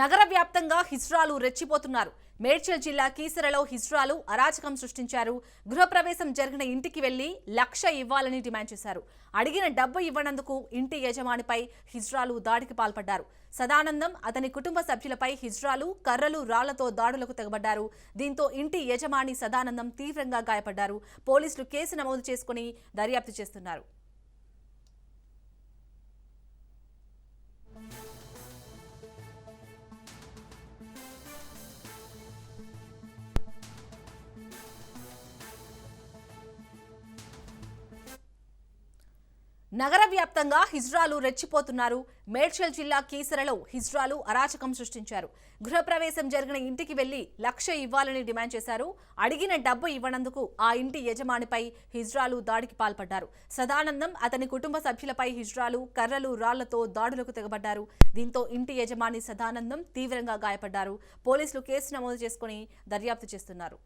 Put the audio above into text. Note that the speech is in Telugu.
నగర వ్యాప్తంగా హిజ్రాలు రెచ్చిపోతున్నారు. మేడ్చల్ జిల్లా కీసరలో హిజ్రాలు అరాచకం సృష్టించారు. గృహప్రవేశం జరిగిన ఇంటికి వెళ్లి 1,00,000 ఇవ్వాలని డిమాండ్ చేశారు. అడిగిన డబ్బు ఇవ్వనందుకు ఇంటి యజమానిపై హిజ్రాలు దాడికి పాల్పడ్డారు. సదానందం అతని కుటుంబ సభ్యులపై హిజ్రాలు కర్రలు రాళ్లతో దాడులకు తెగబడ్డారు. దీంతో ఇంటి యజమాని సదానందం తీవ్రంగా గాయపడ్డారు. పోలీసులు కేసు నమోదు చేసుకుని దర్యాప్తు చేస్తున్నారు. నగర వ్యాప్తంగా హిజ్రాలు రెచ్చిపోతున్నారు. మేడ్చల్ జిల్లా కీసరలో హిజ్రాలు అరాచకం సృష్టించారు. గృహప్రవేశం జరిగిన ఇంటికి వెళ్లి 1,00,000 ఇవ్వాలని డిమాండ్ చేశారు. అడిగిన డబ్బు ఇవ్వనందుకు ఆ ఇంటి యజమానిపై హిజ్రాలు దాడికి పాల్పడ్డారు. సదానందం అతని కుటుంబ సభ్యులపై హిజ్రాలు కర్రలు రాళ్లతో దాడులకు తెగబడ్డారు. దీంతో ఇంటి యజమాని సదానందం తీవ్రంగా గాయపడ్డారు. పోలీసులు కేసు నమోదు చేసుకుని దర్యాప్తు చేస్తున్నారు.